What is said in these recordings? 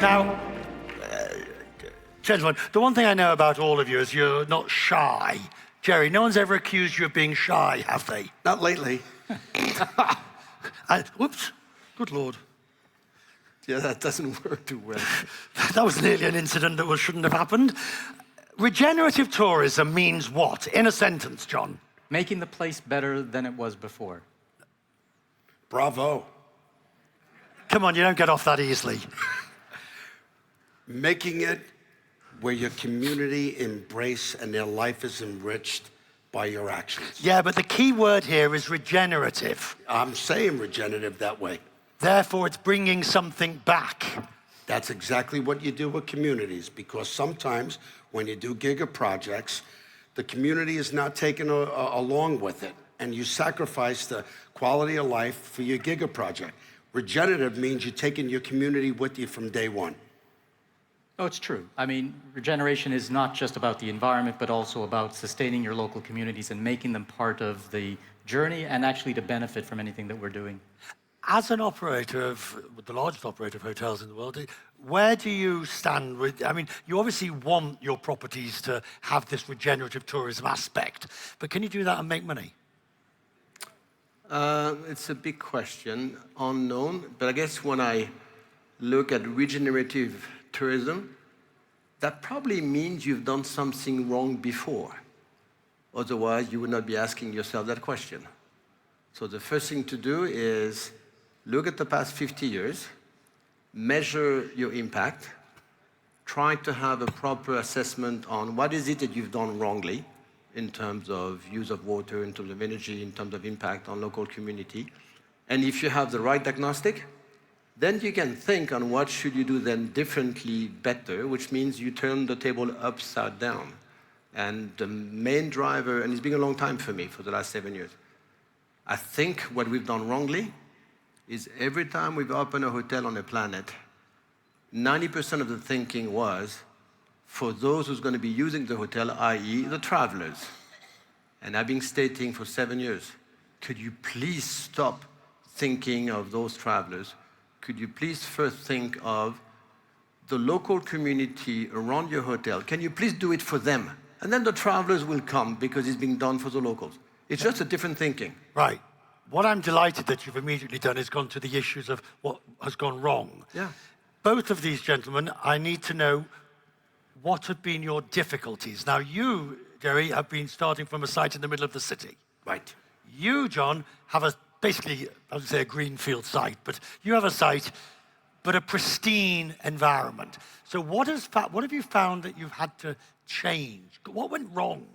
Now, gentlemen, the one thing I know about all of you is you're not shy. Jerry, no one's ever accused you of being shy, have they? Not lately. Whoops, good Lord. Yeah, that doesn't work too well. That was nearly an incident that shouldn't have happened. Regenerative tourism means what? In a sentence, John. Making the place better than it was before. Bravo. Come on, you don't get off that easily. Making it where your community embrace and their life is enriched by your actions. Yeah, but the key word here is regenerative. I'm saying regenerative that way. Therefore, it's bringing something back. That's exactly what you do with communities, because sometimes when you do giga-projects, the community is not taken along with it, and you sacrifice the quality of life for your giga-project. Regenerative means you're taking your community with you from day one. Oh, it's true. I mean, regeneration is not just about the environment, but also about sustaining your local communities and making them part of the journey and actually to benefit from anything that we're doing. As an operator of the largest operator of hotels in the world, where do you stand with, I mean, you obviously want your properties to have this regenerative tourism aspect, but can you do that and make money? It's a big question, unknown, but I guess when I look at regenerative tourism, that probably means you've done something wrong before. Otherwise, you would not be asking yourself that question. So the first thing to do is look at the past 50 years, measure your impact, try to have a proper assessment on what is it that you've done wrongly in terms of use of water, in terms of energy, in terms of impact on local community. And if you have the right diagnostic, then you can think on what should you do then differently, better, which means you turn the table upside down. And the main driver, and it's been a long time for me, for the last 7 years, I think what we've done wrongly is every time we've opened a hotel on the planet, 90% of the thinking was for those who's going to be using the hotel, i.e. the travelers. And I've been stating for 7 years, could you please stop thinking of those travelers? Could you please first think of the local community around your hotel? Can you please do it for them? And then the travelers will come because it's being done for the locals. It's just a different thinking. Right. What I'm delighted that you've immediately done is gone to the issues of what has gone wrong. Yeah. Both of these gentlemen, I need to know what have been your difficulties. Now you, Jerry, have been starting from a site in the middle of the city. Right. You, John, have basically, I would say a greenfield site, but you have a site, but a pristine environment. So what have you found that you've had to change? What went wrong?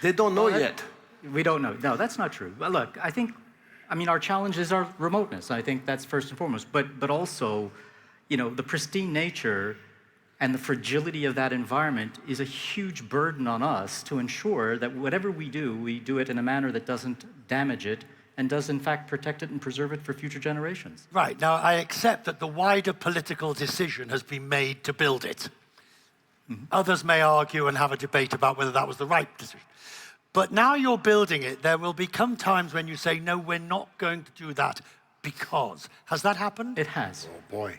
They don't know yet. We don't know. No, that's not true. Well, look, I mean, our challenge is our remoteness. I think that's first and foremost. But also, you know, the pristine nature and the fragility of that environment is a huge burden on us to ensure that whatever we do it in a manner that doesn't damage it and does, in fact, protect it and preserve it for future generations. Right. Now, I accept that the wider political decision has been made to build it. Mm-hmm. Others may argue and have a debate about whether that was the right decision. But now you're building it, there will become times when you say, no, we're not going to do that because. Has that happened? It has. Oh, boy.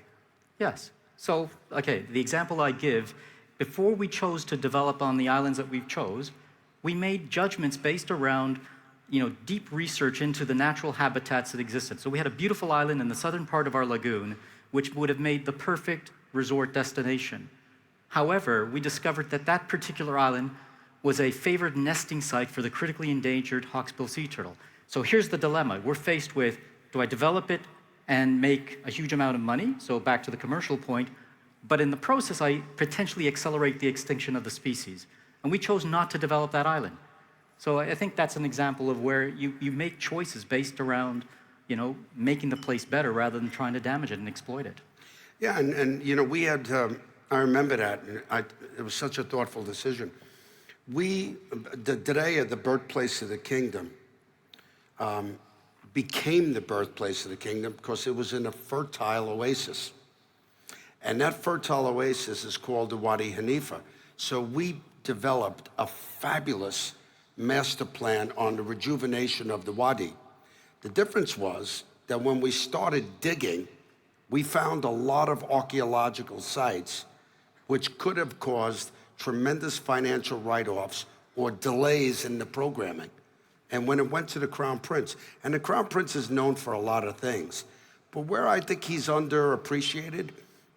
Yes. So, okay, the example I give, before we chose to develop on the islands that we've chose, we made judgments based around, you know, deep research into the natural habitats that existed. So we had a beautiful island in the southern part of our lagoon, which would have made the perfect resort destination. However, we discovered that that particular island was a favored nesting site for the critically endangered hawksbill sea turtle. So here's the dilemma. We're faced with, do I develop it and make a huge amount of money? So back to the commercial point. But in the process, I potentially accelerate the extinction of the species. And we chose not to develop that island. So I think that's an example of where you make choices based around, you know, making the place better rather than trying to damage it and exploit it. Yeah, and you know, we had, I remember that, and it was such a thoughtful decision. Diriyah, the birthplace of the kingdom, became the birthplace of the kingdom because it was in a fertile oasis. And that fertile oasis is called the Wadi Hanifa. So we developed a fabulous master plan on the rejuvenation of the Wadi. The difference was that when we started digging, We found a lot of archaeological sites which could have caused tremendous financial write-offs or delays in the programming. And when it went to the Crown Prince, and the Crown Prince is known for a lot of things, but where I think he's underappreciated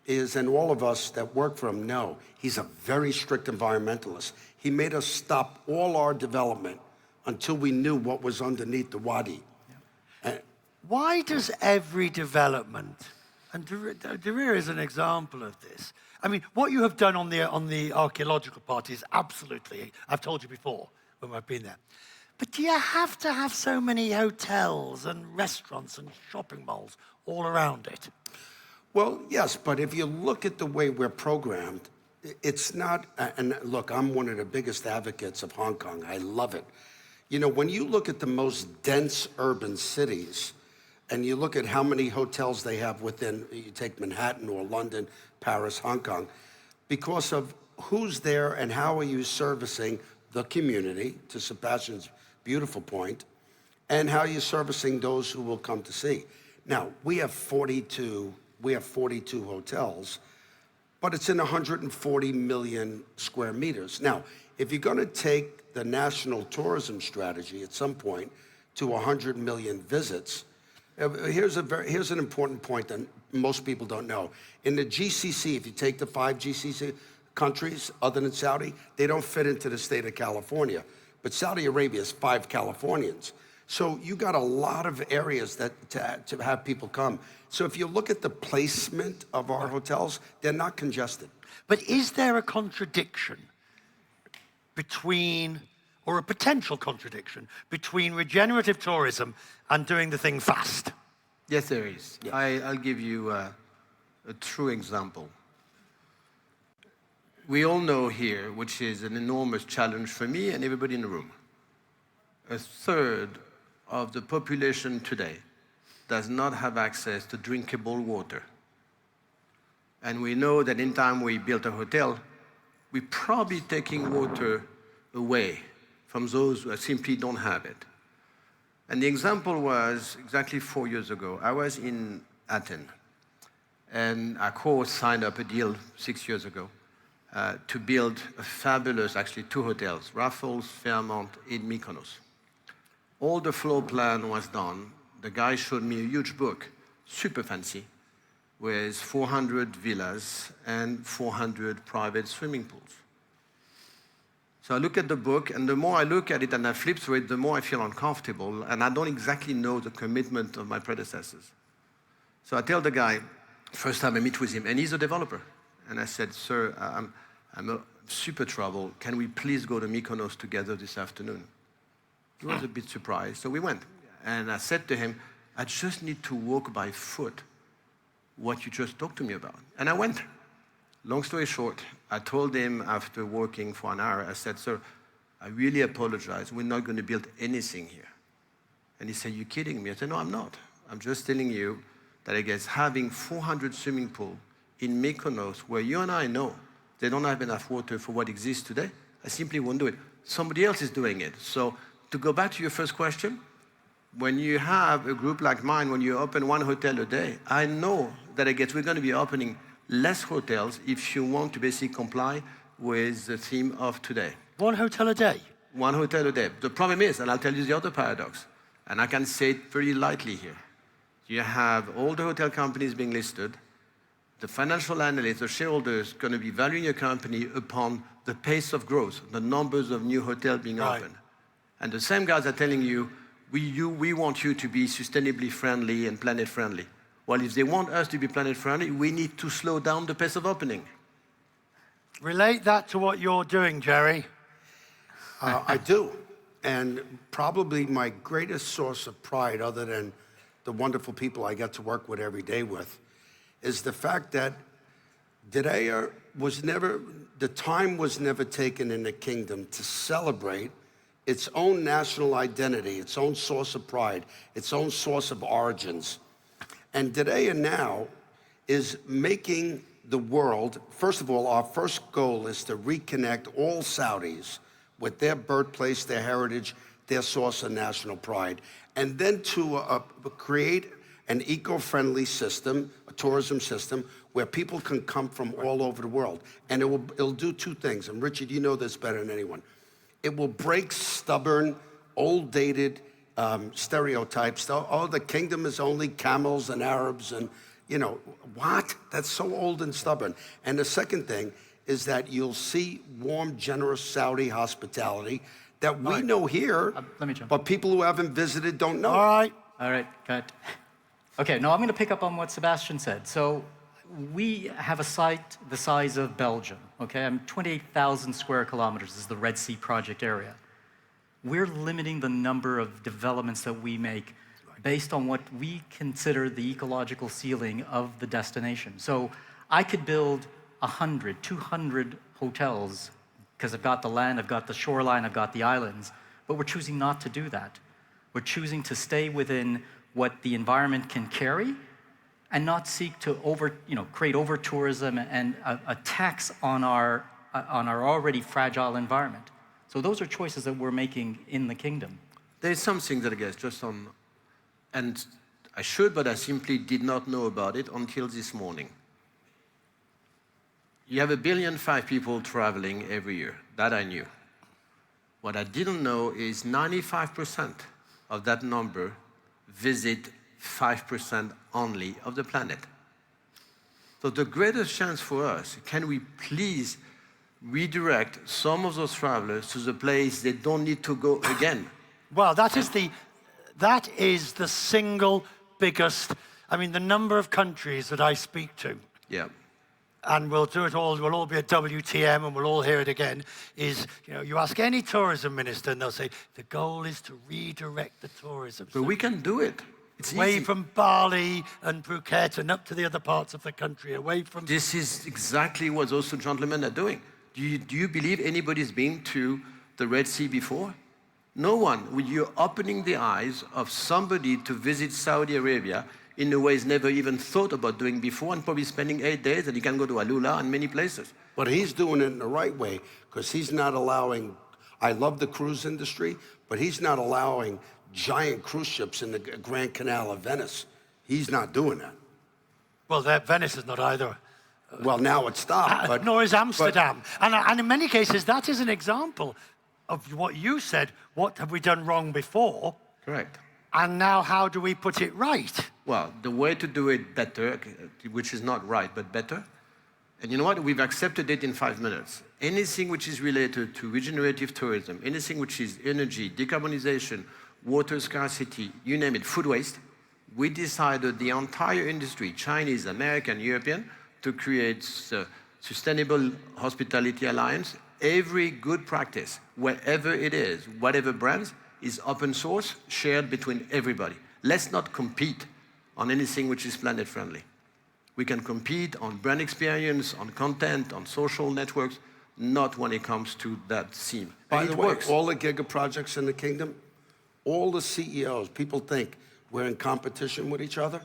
is, and all of us that work for him know, he's a very strict environmentalist. He made us stop all our development until we knew what was underneath the wadi. Why does every development, and Diriyah is an example of this. I mean, what you have done on the archaeological part is absolutely, I've told you before when I've been there. But do you have to have so many hotels and restaurants and shopping malls all around it? Well, yes, but if you look at the way we're programmed, it's not, and look, I'm one of the biggest advocates of Hong Kong. I love it. You know, when you look at the most dense urban cities, and you look at how many hotels they have within, you take Manhattan or London, Paris, Hong Kong, because of who's there and how are you servicing the community, to Sébastien's beautiful point, and how you're servicing those who will come to see. Now, we have 42 hotels, but it's in 140 million square meters. Now, if you're gonna take the national tourism strategy at some point to 100 million visits, here's an important point that most people don't know. In the GCC, if you take the 5 GCC countries other than Saudi, they don't fit into the state of California. But Saudi Arabia is 5 Californians. So you got a lot of areas that to have people come. So if you look at the placement of our hotels, they're not congested. But is there a contradiction between, or a potential contradiction, between regenerative tourism and doing the thing fast? Yes, there is. Yeah. I'll give you a true example. We all know here, which is an enormous challenge for me and everybody in the room, a third of the population today does not have access to drinkable water. And we know that in time we built a hotel, we're probably taking water away from those who simply don't have it. And the example was exactly 4 years ago. I was in Athens, and Accor signed up a deal 6 years ago to build a fabulous, actually 2 hotels, Raffles, Fairmont, in Mykonos. All the floor plan was done. The guy showed me a huge book, super fancy, with 400 villas and 400 private swimming pools. So I look at the book, and the more I look at it and I flip through it, the more I feel uncomfortable, and I don't exactly know the commitment of my predecessors. So I tell the guy, first time I meet with him, and he's a developer. And I said, sir, I'm in super trouble. Can we please go to Mykonos together this afternoon? He was a bit surprised, so we went. And I said to him, I just need to walk by foot what you just talked to me about. And I went. Long story short, I told him after working for an hour, I said, sir, I really apologize. We're not going to build anything here. And he said, you're kidding me. I said, no, I'm not. I'm just telling you that I guess having 400 swimming pools in Mykonos, where you and I know they don't have enough water for what exists today, I simply won't do it. Somebody else is doing it. So to go back to your first question, when you have a group like mine, when you open 1 hotel a day, I know that I guess we're going to be opening less hotels if you want to basically comply with the theme of today. 1 hotel a day? 1 hotel a day. The problem is, and I'll tell you the other paradox, and I can say it very lightly here. You have all the hotel companies being listed, the financial analysts, the shareholders, going to be valuing your company upon the pace of growth, the numbers of new hotels being opened. And the same guys are telling you, we want you to be sustainably friendly and planet friendly. Well, if they want us to be planet friendly, we need to slow down the pace of opening. Relate that to what you're doing, Jerry. I do. And probably my greatest source of pride, other than the wonderful people I get to work with every day with, is the fact that Diriyah the time was never taken in the kingdom to celebrate its own national identity, its own source of pride, its own source of origins. And Diriyah now is making the world, first of all, our first goal is to reconnect all Saudis with their birthplace, their heritage, their source of national pride, and then to create an eco-friendly system, a tourism system where people can come from all over the world. And it'll do two things. And Richard, you know this better than anyone. It will break stubborn, old dated stereotypes. Oh, the kingdom is only camels and Arabs and, you know, what? That's so old and stubborn. And the second thing is that you'll see warm, generous Saudi hospitality that we know here, let me jump. but people who haven't visited don't know. All right, cut. Okay, no, I'm going to pick up on what Sébastien said. So we have a site the size of Belgium, okay? 28,000 square kilometers is the Red Sea project area. We're limiting the number of developments that we make based on what we consider the ecological ceiling of the destination. So I could build 100, 200 hotels because I've got the land, I've got the shoreline, I've got the islands, but we're choosing not to do that. We're choosing to stay within what the environment can carry and not seek to create over-tourism and a tax on our already fragile environment. So those are choices that we're making in the kingdom. There's something that I guess just on, and I should, but I simply did not know about it until this morning. You have 1.5 billion people traveling every year. That I knew. What I didn't know is 95% of that number visit 5% only of the planet. So the greatest chance for us, can we please redirect some of those travelers to the place they don't need to go again? Well, that is the single biggest, the number of countries that I speak to. Yeah. And we'll do it all, we'll all be at WTM and we'll all hear it again, is, you ask any tourism minister and they'll say, the goal is to redirect the tourism. But we can do it. It's away easy. From Bali and Phuket and up to the other parts of the country, away from... This is exactly what those two gentlemen are doing. Do you believe anybody's been to the Red Sea before? No one. You're opening the eyes of somebody to visit Saudi Arabia in a way he's never even thought about doing before, and probably spending 8 days, and he can go to Alula and many places. But he's doing it in the right way, because he's not allowing, I love the cruise industry, but he's not allowing giant cruise ships in the Grand Canal of Venice. He's not doing that. Well, Venice is not either. Well, now it's stopped. But, nor is Amsterdam. And in many cases, that is an example of what you said. What have we done wrong before? Correct. And now how do we put it right? Well, the way to do it better, which is not right, but better, and you know what? We've accepted it in 5 minutes. Anything which is related to regenerative tourism, anything which is energy, decarbonization, water scarcity, you name it, food waste, we decided the entire industry, Chinese, American, European, to create a Sustainable Hospitality Alliance. Every good practice, wherever it is, whatever brands, is open source, shared between everybody. Let's not compete on anything which is planet friendly. We can compete on brand experience, on content, on social networks, not when it comes to that theme. By And the it way, works. all the Giga-projects in the kingdom, all the CEOs, people think we're in competition with each other.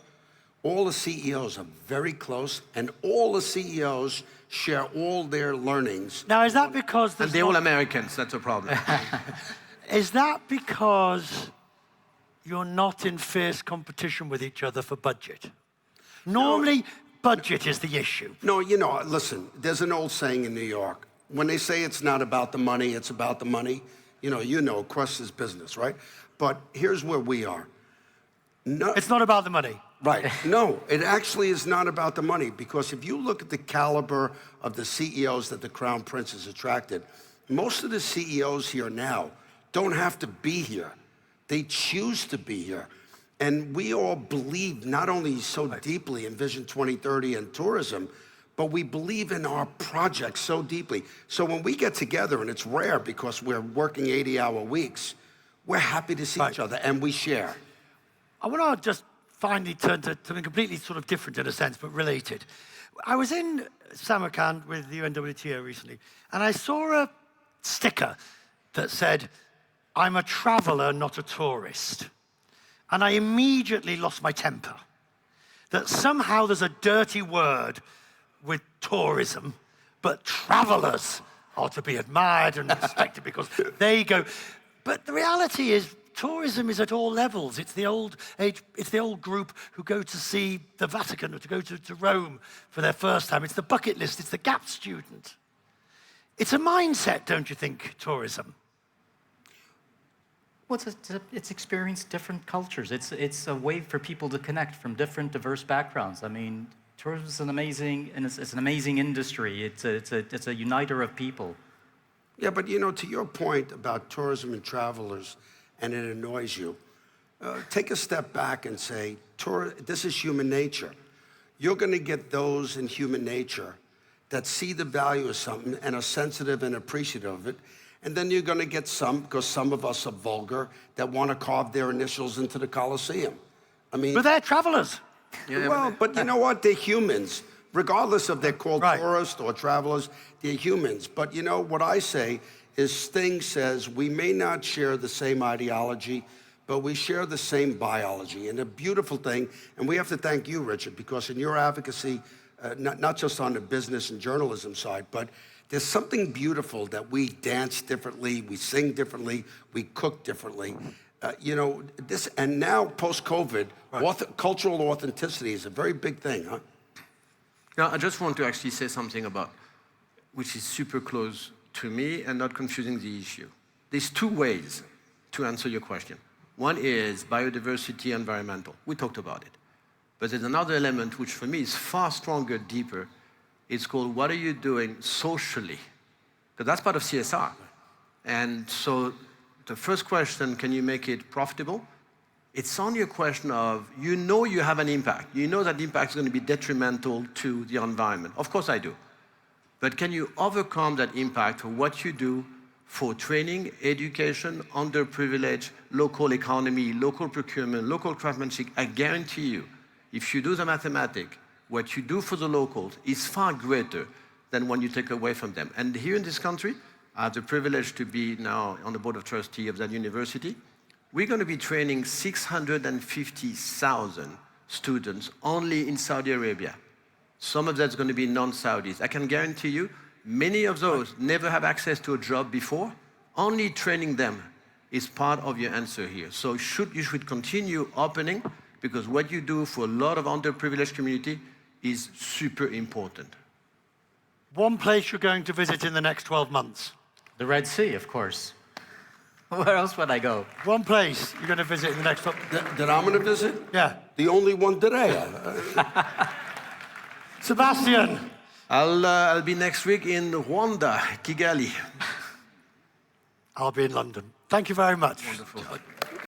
All the CEOs are very close, and all the CEOs share all their learnings. Now, is that because... And they're all Americans, that's a problem. Is that because you're not in fierce competition with each other for budget? Normally, budget is the issue. No, listen, there's an old saying in New York. When they say it's not about the money, it's about the money. Quest is business, right? But here's where we are. No, It's not about the money. Right. No, it actually is not about the money, because if you look at the caliber of the CEOs that the Crown Prince has attracted, most of the CEOs here now don't have to be here. They choose to be here. And we all believe not only so deeply in Vision 2030 and tourism, but we believe in our projects so deeply. So when we get together, and it's rare because we're working 80-hour weeks, we're happy to see each other, and we share. I want to just finally turn to something completely sort of different in a sense, but related. I was in Samarkand with the UNWTO recently, and I saw a sticker that said, "I'm a traveler, not a tourist." And I immediately lost my temper. That somehow there's a dirty word with tourism, but travelers are to be admired and respected because they go. But the reality is, tourism is at all levels. It's the old age, it's the old group who go to see the Vatican or to go to Rome for their first time. It's the bucket list, it's the gap student. It's a mindset, don't you think, tourism? Well, it's experienced different cultures. It's a way for people to connect from different diverse backgrounds. I mean, tourism is it's an amazing industry. It's a uniter of people. Yeah, but you know, to your point about tourism and travelers, and it annoys you, take a step back and say, this is human nature. You're going to get those in human nature that see the value of something and are sensitive and appreciative of it. And then you're going to get some, because some of us are vulgar, that want to carve their initials into the Colosseum. I mean, But they're travelers. Yeah, well, but you know what? They're humans. Regardless of they're called Right. tourists or travelers, they're humans. But you know, what I say is Sting says we may not share the same ideology, but we share the same biology. And a beautiful thing, and we have to thank you, Richard, because in your advocacy, not just on the business and journalism side, but there's something beautiful that we dance differently, we sing differently, we cook differently. You know, this, and now post-COVID, cultural authenticity is a very big thing, huh? Now, I just want to actually say something about, which is super close to me and not confusing the issue. There's two ways to answer your question. One is biodiversity, environmental. We talked about it. But there's another element which for me is far stronger, deeper. It's called, what are you doing socially? Because that's part of CSR. And so the first question, can you make it profitable? It's only a question of, you know you have an impact. You know that the impact is going to be detrimental to the environment. Of course I do. But can you overcome that impact for what you do for training, education, underprivileged, local economy, local procurement, local craftsmanship? I guarantee you, if you do the mathematics, what you do for the locals is far greater than what you take away from them. And here in this country, I have the privilege to be now on the board of trustees of that university. We're going to be training 650,000 students only in Saudi Arabia. Some of that's going to be non-Saudis. I can guarantee you, many of those never have access to a job before. Only training them is part of your answer here. So you should continue opening, because what you do for a lot of underprivileged community is super important. One place you're going to visit in the next 12 months. The Red Sea, of course. Where else would I go? One place you're going to visit in the next 12 months. That I'm going to visit? Yeah. The only one today. Sébastien. I'll be next week in Rwanda, Kigali. I'll be in London. Thank you very much. Wonderful.